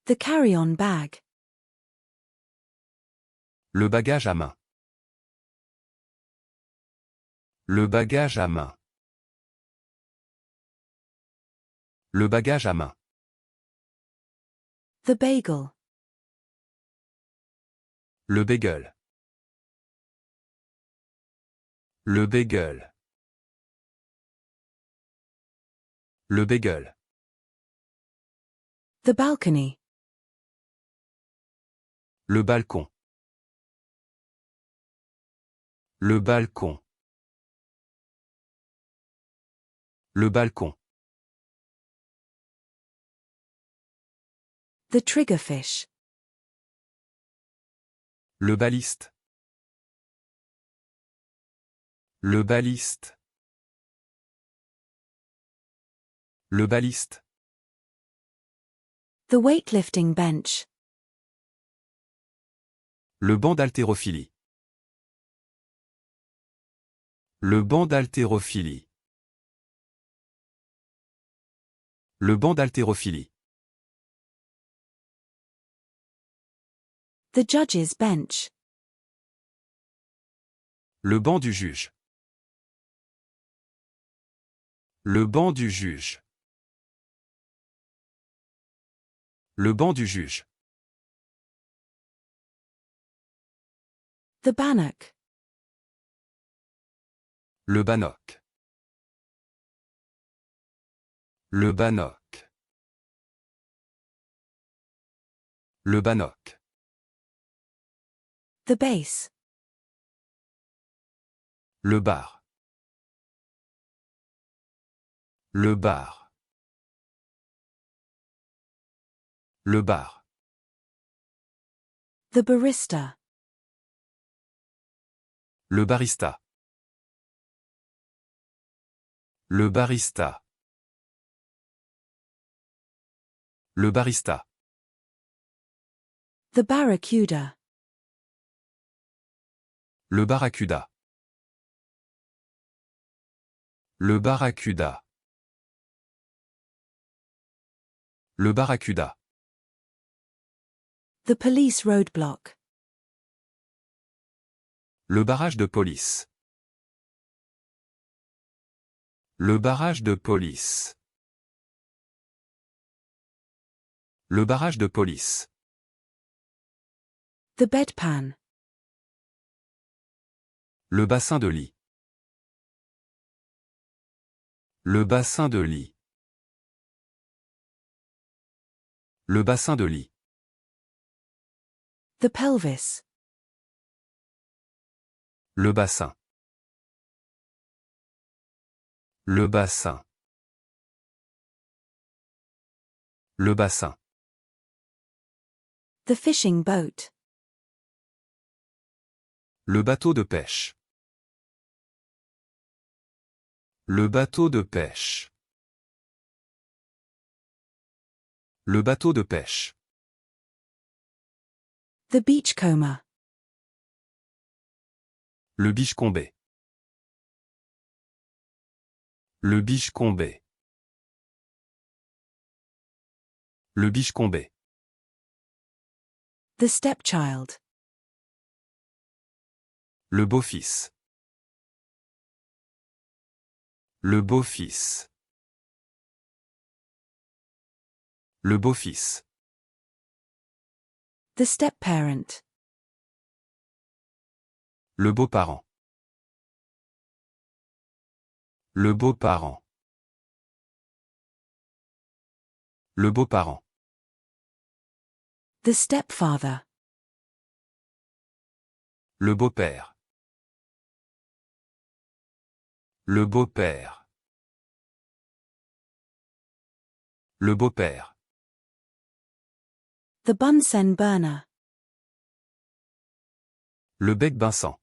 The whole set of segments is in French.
The carry-on bag. Le bagage à main. Le bagage à main. Le bagage à main. The bagel. Le bagel. Le bagel. Le bagel. The balcony. Le balcon. Le balcon. Le balcon. The triggerfish. Le baliste. Le baliste. Le baliste. The weightlifting bench. Le banc d'haltérophilie. Le banc d'haltérophilie. Le banc d'haltérophilie. The judge's bench. Le banc du juge. Le banc du juge. Le banc du juge. The bannock. Le bannock. Le bannock. Le bannock. The base. Le bar. Le bar. Le bar. The barista. Le barista. Le barista. Le barista. The barracuda. Le barracuda. Le barracuda. Le barracuda. The police roadblock. Le barrage de police. Le barrage de police. Le barrage de police. The bedpan. Le bassin de lit. Le bassin de lit. Le bassin de lit. The pelvis. Le bassin. Le bassin. Le bassin. The fishing boat. Le bateau de pêche. Le bateau de pêche. Le bateau de pêche. The beachcomber. Le biche-combé. Le biche-combé. Le biche-combé. The stepchild. Le beau-fils. Le beau-fils. Le beau-fils. The stepparent. Le beau-parent. Le beau-parent. Le beau-parent. The stepfather. Le beau-père. Le beau-père. Le beau-père. The Bunsen burner. Le bec-Vincent.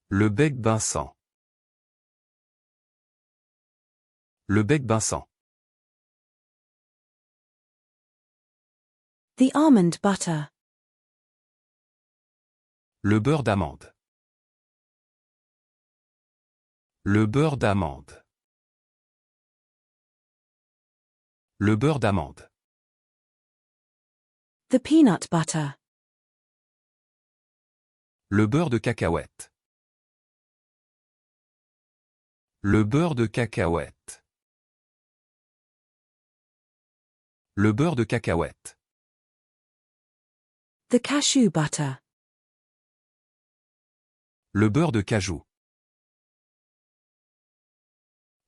Le bec-Vincent. Le bec-Vincent. The almond butter. Le beurre d'amande. Le beurre d'amande. Le beurre d'amande. The peanut butter. Le beurre de cacahuète. Le beurre de cacahuète. Le beurre de cacahuète. The cashew butter. Le beurre de cajou.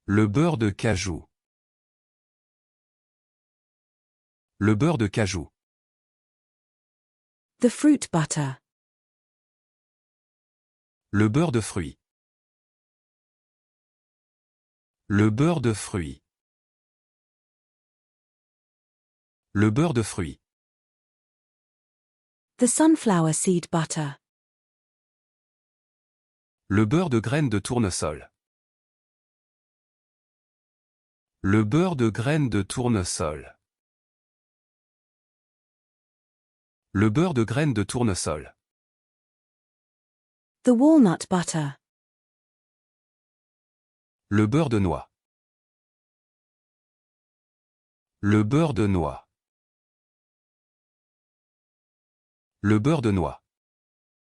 Le beurre de cajou. Le beurre de cajou. The fruit butter. Le beurre de fruits. Le beurre de fruits. Le beurre de fruits. The sunflower seed butter. Le beurre de graines de tournesol. Le beurre de graines de tournesol. Le beurre de graines de tournesol. The walnut butter. Le beurre de noix. Le beurre de noix. Le beurre de noix.